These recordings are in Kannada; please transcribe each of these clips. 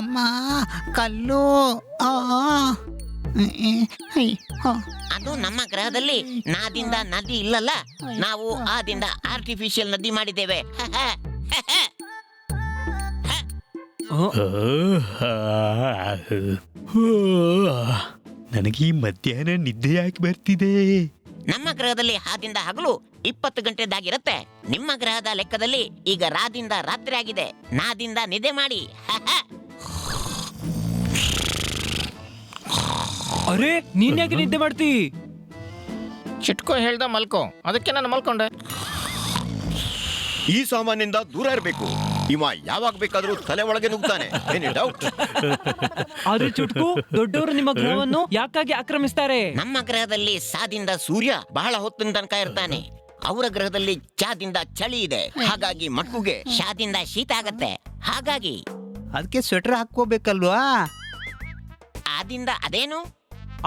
ಅಮ್ಮ ಕಲ್ಲು. ಅದು ನಮ್ಮ ಗ್ರಹದಲ್ಲಿ ನಾದಿಂದ ನದಿ ಇಲ್ಲಲ್ಲ, ನಾವು ಆದಿಂದ ಆರ್ಟಿಫಿಷಿಯಲ್ ನದಿ ಮಾಡಿದ್ದೇವೆ. ನನಗೆ ಈ ಮಧ್ಯಾಹ್ನ ನಿದ್ದೆ ಯಾಕೆ ಬರ್ತಿದೆ? ನಮ್ಮ ಗ್ರಹದಲ್ಲಿ ಹಾದಿಂದ ಹಗಲು 20 ಗಂಟೆದಾಗಿರುತ್ತೆ. ನಿಮ್ಮ ಗ್ರಹದ ಲೆಕ್ಕದಲ್ಲಿ ಈಗ ರಾದಿಂದ ರಾತ್ರಿ ಆಗಿದೆ. ನಾದಿಂದ ನಿದ್ದೆ ಮಾಡಿ. ಅರೆ, ನೀನ್ ಯಾಕೆ ನಿದ್ದೆ ಮಾಡ್ತಿ? ಚಿಟ್ಕೋ ಹೇಳ್ದ ಮಲ್ಕೋ, ಅದಕ್ಕೆ ನಾನು ಮಲ್ಕೊಂಡೆ. ಈ ಸಾಮಾನ್ಯದಿಂದ ದೂರ ಇರಬೇಕು. ಇವ ಯಾವಾಗ ಬೇಕಾದ್ರೂ ತಲೆ ಒಳಗೆ ನುಗ್ತಾನೆ. ಡೌಟ್? ಆದ್ರೆ ಚುಟ್ಕು, ದೊಡ್ಡವರು ನಿಮ್ಮ ಗ್ರಹವನ್ನು ಯಾಕಾಗಿ ಆಕ್ರಮಿಸ್ತಾರೆ? ನಮ್ಮ ಗ್ರಹದಲ್ಲಿ ಸಾದಿಂದ ಸೂರ್ಯ ಬಹಳ ಹೊತ್ತಿನ ತನಕ ಇರ್ತಾನೆ. ಅವರ ಗ್ರಹದಲ್ಲಿ ಚಾದಿಂದ ಚಳಿ ಇದೆ, ಹಾಗಾಗಿ ಮಕ್ಕುಗೆ ಶಾದಿಂದ ಶೀತ ಆಗತ್ತೆ. ಹಾಗಾಗಿ ಅದಕ್ಕೆ ಸ್ವೆಟರ್ ಹಾಕೋಬೇಕಲ್ವಾ? ಆದಿಂದ ಅದೇನು?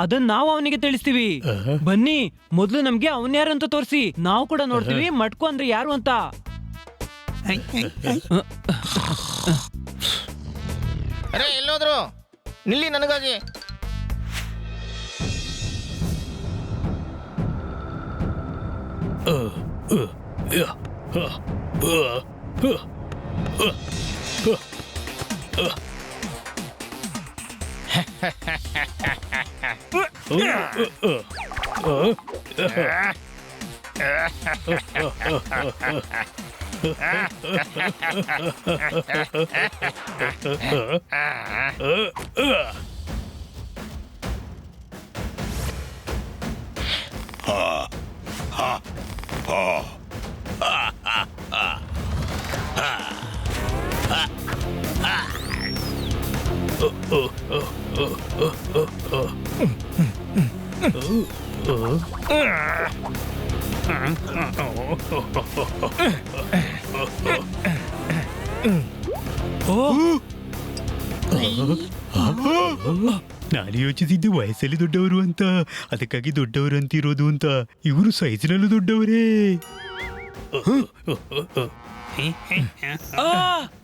ಅದನ್ನ ನಾವು ಅವನಿಗೆ ತಿಳಿಸ್ತೀವಿ. ಬನ್ನಿ, ಮೊದ್ಲು ನಮ್ಗೆ ಅವನ್ ಯಾರು ಅಂತ ತೋರಿಸಿ, ನಾವು ಕೂಡ ನೋಡ್ತೀವಿ ಮಟ್ಕು ಅಂದ್ರೆ ಯಾರು ಅಂತ. ಅರೆ ಎಲ್ಲೋದ್ರು, ನಿಲ್ಲಿ ನನಗಾಗಿ. ನಾನು ಯೋಚಿಸಿದ್ದೆ ವಯಸ್ಸಲ್ಲಿ ದೊಡ್ಡವರು ಅಂತ, ಅದಕ್ಕಾಗಿ ದೊಡ್ಡವರು ಅಂತಿರೋದು ಅಂತ. ಇವರು ಸೈಜ್ನಲ್ಲೂ ದೊಡ್ಡವರೇ.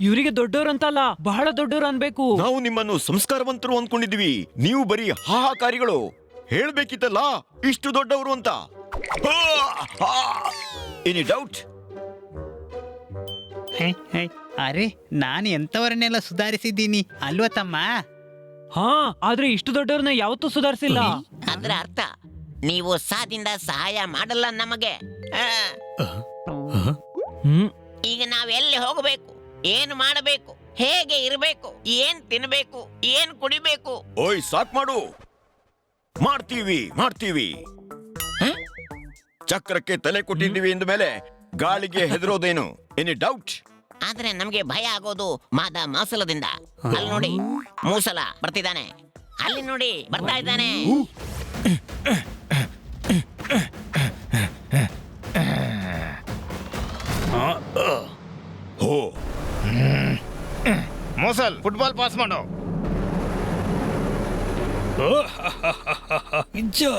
ಇವರಿಗೆ ದೊಡ್ಡವರು ಅಂತಲ್ಲ, ಬಹಳ ದೊಡ್ಡವರು ಅನ್ಬೇಕು. ನಾವು ನಿಮ್ಮನ್ನು ಸಂಸ್ಕಾರವಂತರು ಅಂದ್ಕೊಂಡಿದ್ವಿ. ನೀವು ಬರೀ ಹಾಹಾಕಾರಿಗಳು. ಹೇಳ್ಬೇಕಿತ್ತಲ್ಲ ಇಷ್ಟು ದೊಡ್ಡವರು ಅಂತ. Any doubt? ಅರೆ, ನಾನು ಎಂತವರನ್ನೆಲ್ಲ ಸುಧಾರಿಸಿದ್ದೀನಿ ಅಲ್ವಾ ತಮ್ಮ? ಹಾ, ಆದ್ರೆ ಇಷ್ಟು ದೊಡ್ಡವ್ರನ್ನ ಯಾವತ್ತೂ ಸುಧಾರಿಸಿಲ್ಲ. ಅದ್ರ ಅರ್ಥ ನೀವು ಸಾದಿಂದ ಸಹಾಯ ಮಾಡಲ್ಲ ನಮಗೆ. ಈಗ ನಾವೆಲ್ಲಿ ಹೋಗಬೇಕು, ಏನು ಮಾಡಬೇಕು, ಹೇಗೆ ಇರಬೇಕು, ಏನ್ ತಿನ್ಬೇಕು, ಏನ್ ಕುಡಿಬೇಕು? ಓಯ್ ಸಾಕ್ ಮಾಡು. ಮಾಡ್ತೀವಿ. ಚಕ್ರಕ್ಕೆ ತಲೆ ಕೊಟ್ಟಿದ್ದೀವಿ ಅಂದ ಮೇಲೆ ಗಾಳಿಗೆ ಹೆದರೋದೇನು? Any doubt? ಆದ್ರೆ ನಮ್ಗೆ ಭಯ ಆಗೋದು ಮಾಸಲದಿಂದ. ಅಲ್ಲಿ ನೋಡಿ, ಮೂಸಲ ಬರ್ತಿದ್ದಾನೆ. ಅಲ್ಲಿ ನೋಡಿ, ಬರ್ತಾ ಇದ್ದಾನೆ. ಮೋಸಲ್ ಫುಟ್ಬಾಲ್ ಪಾಸ್ ಮಾಡೋ.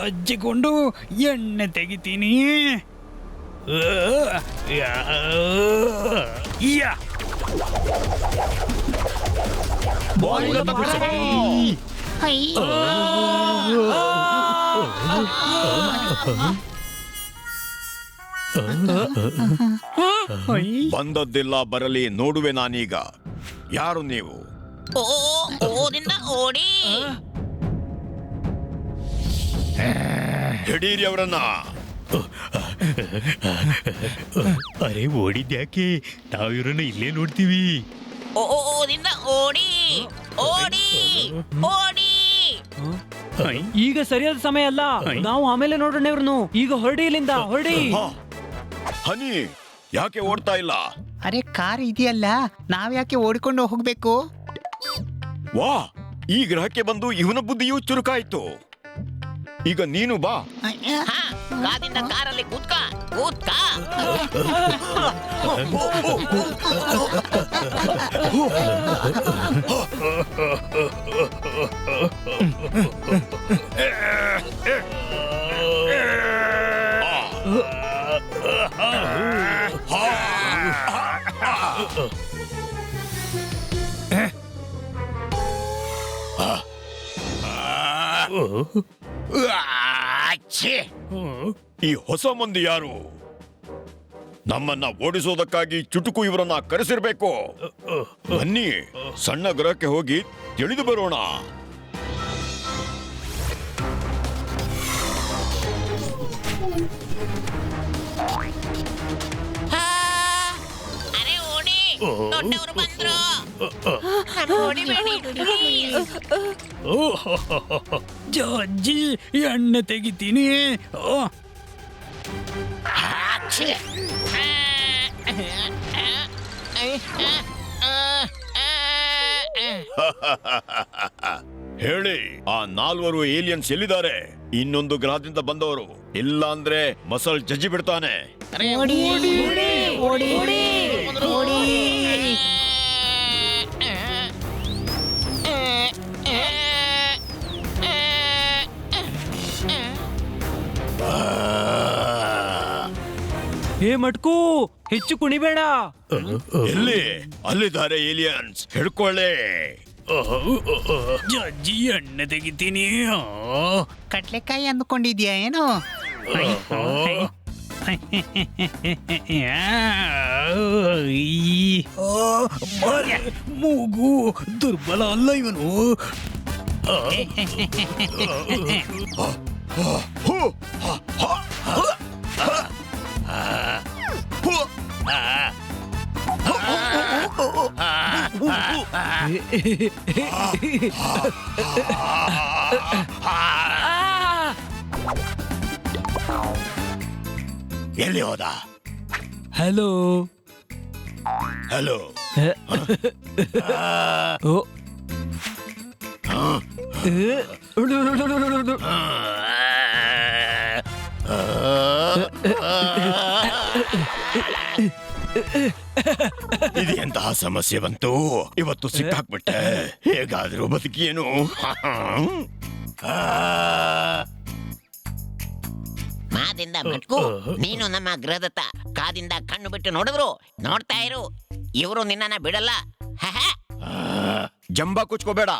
ಅಜ್ಜಿಕೊಂಡು ಎಣ್ಣೆ ತೆಗಿತೀನಿ. ಬಂದದ್ದಿಲ್ಲ ಬರಲಿ ನೋಡುವೆ ನಾನೀಗ. ಯಾರು ನೀವು? ಓದಿಂದ ಓಡಿ ಹಿಡೀರಿ ಅವರನ್ನ. ಅರೆ, ಓಡಿದ್ಯಾಕೆ? ನಾವು ಇವರನ್ನ ಇಲ್ಲೇ ನೋಡ್ತೀವಿ. ಓದಿಂದ ಓಡಿ ಓಡಿ ಓಡಿ. ಈಗ ಸರಿಯಾದ ಸಮಯ ಅಲ್ಲ, ನಾವು ಆಮೇಲೆ ನೋಡೋಣ ಇವ್ರನ್ನು. ಈಗ ಹೊರಡಿ, ಇಲ್ಲಿಂದ ಹೊರಡಿ. ಹನಿ, ಯಾಕೆ ಓಡ್ತಾ ಇಲ್ಲ? ಅರೆ, ಕಾರ್ ಇದೆಯಲ್ಲ, ನಾವ್ಯಾಕೆ ಓಡಿಕೊಂಡು ಹೋಗ್ಬೇಕು? ವಾ, ಈ ಗ್ರಹಕ್ಕೆ ಬಂದು ಇವನ ಬುದ್ಧಿಯೂ ಚುರುಕಾಯ್ತು. ಈಗ ನೀನು ಬಾ. ಕಾದಿಂದ ಕಾರಲ್ಲಿ ಕೂತ್ಕ. ಛೇ! ಈ ಹೊಸ ಮಂದಿ ಯಾರು? ನಮ್ಮನ್ನ ಓಡಿಸೋದಕ್ಕಾಗಿ ಚುಟುಕು ಇವರನ್ನ ಕರೆಸಿರ್ಬೇಕು. ಬನ್ನಿ, ಸಣ್ಣ ಗ್ರಹಕ್ಕೆ ಹೋಗಿ ತಿಳಿದು ಬರೋಣ. ಆ, ಅರೆ ಓಡಿ, ದೊಡ್ಡವರು ಬಂದ್ರು. ಓಡಿಬೇಡಿ, please. ಅಜ್ಜಿ ಎಣ್ಣೆ ತೆಗಿತೀನಿ. ಛೇ! ಹೇಳಿ, ಆ 4 ಏಲಿಯನ್ಸ್ ಎಲ್ಲಿದ್ದಾರೆ? ಇನ್ನೊಂದು ಗ್ರಹದಿಂದ ಬಂದವರು. ಇಲ್ಲ ಅಂದ್ರೆ ಮಸಲ್ ಜಜ್ಜಿ ಬಿಡ್ತಾನೆ. ಅರೆ, ಏ ಮಟ್ಕು, ಹೆಚ್ಚು ಕುಣಿಬೇಡ. ಎಲ್ಲಿ? ಅಲ್ಲಿದ್ದಾರೆ ಏಲಿಯನ್ಸ್, ಹಿಡ್ಕೊಳ್ಳಿ. ಅಜ್ಜಿ ಎಣ್ಣೆ ತೆಗಿತೀನಿ. ಕಡ್ಲೆಕಾಯಿ ಅಂದ್ಕೊಂಡಿದ್ಯಾ ಏನು? ಮೂಗು ದುರ್ಬಲ ಅಲ್ಲ ಇವನು. ಎಲ್ಲಿ ಹೋದ? ಹಲೋ. ಹಲೋ. ಓ. ಇದು ಎಂತಹ ಸಮಸ್ಯೆ ಬಂತು? ಇವತ್ತು ಸಿಕ್ಕಾಕ್ಬಿಟ್ಟೆ. ಹೇಗಾದ್ರೂ ಬದುಕಿಯೇನು? ಮಾದಿಂದ ಮಟ್ಕು, ನೀನು ನಮ್ಮ ಗ್ರಹದತ್ತ ಕಾದಿಂದ ಕಣ್ಣು ಬಿಟ್ಟು ನೋಡಿದ್ರು ನೋಡ್ತಾ ಇರು, ಇವರು ನಿನ್ನನ್ನ ಬಿಡಲ್ಲ. ಜಂಬ ಕುಚ್ಕೋಬೇಡ,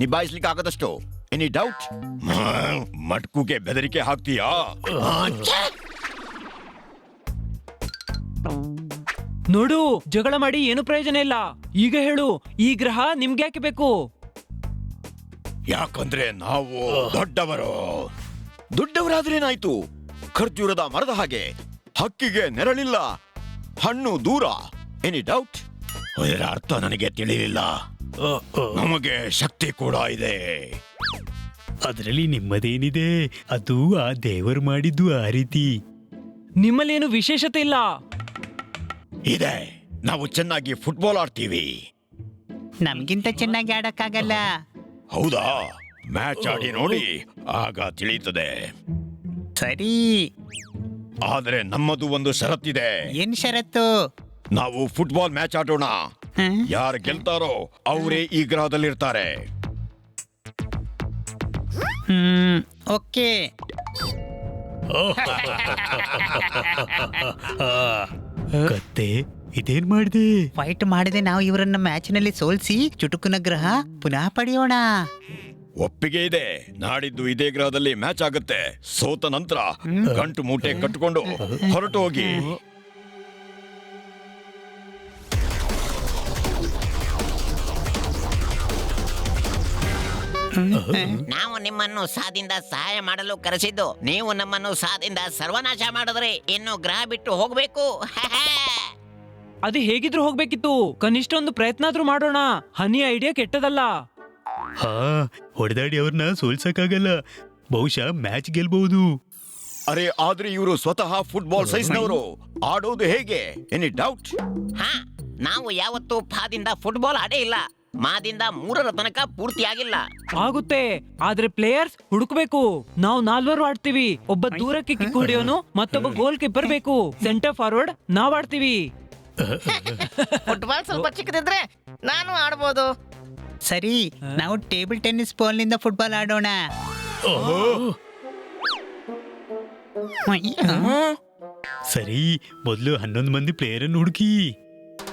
ನಿಭಾಯಿಸ್ಲಿಕ್ಕೆ ಆಗದಷ್ಟು. Any doubt? ಮಟ್ಕುಗೆ ಬೆದರಿಕೆ ಹಾಕ್ತೀಯಾ? ನೋಡು, ಜಗಳ ಮಾಡಿ ಏನು ಪ್ರಯೋಜನ ಇಲ್ಲ. ಈಗ ಹೇಳು, ಈ ಗ್ರಹ ನಿಮ್ಗೆ ಯಾಕೆ ಬೇಕು? ಯಾಕಂದ್ರೆ ನಾವು ದೊಡ್ಡವರು. ದೊಡ್ಡವರಾದ್ರೇನಾಯ್ತು? ಖರ್ಜೂರದ ಮರದ ಹಾಗೆ ಹಕ್ಕಿಗೆ ನೆರಳಿಲ್ಲ, ಹಣ್ಣು ದೂರ. Any doubt? ಇದರ ಅರ್ಥ ನನಗೆ ತಿಳಿಲಿಲ್ಲ. ನಮಗೆ ಶಕ್ತಿ ಕೂಡ ಇದೆ. ಅದರಲ್ಲಿ ನಿಮ್ಮದೇನಿದೆ? ಅದು ಆ ದೇವರು ಮಾಡಿದ್ದು ಆ ರೀತಿ. ನಿಮ್ಮಲ್ಲೇನು ವಿಶೇಷತೆ ಇಲ್ಲ. ಇದೆ, ನಾವು ಚೆನ್ನಾಗಿ ಫುಟ್ಬಾಲ್ ಆಡ್ತೀವಿ. ನಮ್ಗಿಂತ ಚೆನ್ನಾಗಿ ಆಡಕ್ಕಾಗಲ್ಲ. ಹೌದಾ? ಮ್ಯಾಚ್ ಆಡಿ ನೋಡಿ, ಆಗ ತಿಳಿಯುತ್ತದೆ. ಸರಿ, ಆದ್ರೆ ನಮ್ಮದು ಒಂದು ಷರತ್ತಿದೆ. ಏನ್ ಷರತ್ತು? ನಾವು ಫುಟ್ಬಾಲ್ ಮ್ಯಾಚ್ ಆಡೋಣ. ಯಾರು ಗೆಲ್ತಾರೋ ಅವರೇ ಈ ಗ್ರಹದಲ್ಲಿರ್ತಾರೆ. ಓಕೆ. ಕತ್ತೆ ಇದೇನ್ ಮಾಡಿದೆ? ಫೈಟ್ ಮಾಡದೆ ನಾವು ಇವರನ್ನ ಮ್ಯಾಚ್ನಲ್ಲಿ ಸೋಲ್ಸಿ ಚುಟುಕುನ ಗ್ರಹ ಪುನಃ ಪಡೆಯೋಣ. ಒಪ್ಪಿಗೆ ಇದೆ. ನಾಡಿದ್ದು ಇದೇ ಗ್ರಹದಲ್ಲಿ ಮ್ಯಾಚ್ ಆಗುತ್ತೆ. ಸೋತ ನಂತರ ಗಂಟು ಮೂಟೆ ಕಟ್ಟಿಕೊಂಡು ಹೊರಟು ಹೋಗಿ. ನಾವು ನಿಮ್ಮನ್ನು ಸಾದಿಂದ ಸಹಾಯ ಮಾಡಲು ಕರೆಸಿದ್ದು, ನೀವು ನಮ್ಮನ್ನು ಸಾದಿಂದ ಸರ್ವನಾಶ ಮಾಡಿದ್ರಿ. ಇನ್ನು ಗ್ರಹ ಬಿಟ್ಟು ಹೋಗ್ಬೇಕು. ಅದು ಹೇಗಿದ್ರು ಹೋಗ್ಬೇಕಿತ್ತು. ಕನಿಷ್ಠ ಒಂದು ಪ್ರಯತ್ನ ಆದ್ರೂ ಮಾಡೋಣ. ಹನಿ ಐಡಿಯಾ ಕೆಟ್ಟದಲ್ಲ. ಹಾ, ಹೊಡೆದಾಡಿ ಅವ್ರನ್ನ ಸೋಲ್ಸಕ್ಕಾಗಲ್ಲ. ಬಹುಶಃ ಮ್ಯಾಚ್ ಗೆಲ್ಬಹುದು. ಅರೆ, ಆದ್ರೆ ಇವರು ಸ್ವತಃ ಫುಟ್ಬಾಲ್ ಸೈಜ್ನವರು. ಆಡೋದು ಹೇಗೆ? Any doubt? ಹಾ, ನಾವು ಯಾವತ್ತೂ ಫಾದಿಂದ ಫುಟ್ಬಾಲ್ ಆಡೇ ಇಲ್ಲ. ಮಾದಿಂದ 3ರ ತನಕ ಪೂರ್ತಿ ಆಗಿಲ್ಲ. ಆಗುತ್ತೆ, ಆದ್ರೆ ಪ್ಲೇಯರ್ಸ್ ಹುಡುಕ್ಬೇಕು. ನಾವು 4 ಆಡ್ತೀವಿ. ಒಬ್ಬ ದೂರಕ್ಕೆ ಕಿಕ್ ಹೊಡೆಯೋನು, ಮತ್ತೊಬ್ಬ ಗೋಲ್ ಕೀಪರ್ ಬೇಕು. ಸೆಂಟರ್ ಫಾರ್ವರ್ಡ್ ನಾವ್ ಆಡ್ತೀವಿ. ಫುಟ್ಬಾಲ್ ಸ್ವಲ್ಪ ಚಿಕ್ಕದಿದ್ರೆ ನಾನು ಆಡ್ಬೋದು. ಸರಿ, ನಾವು ಟೇಬಲ್ ಟೆನ್ನಿಸ್ ಬಾಲ್ ನಿಂದ ಫುಟ್ಬಾಲ್ ಆಡೋಣ. ಸರಿ, ಮೊದಲು 11 ಮಂದಿ ಪ್ಲೇಯರ್ ಅನ್ನು ಹುಡುಕಿ.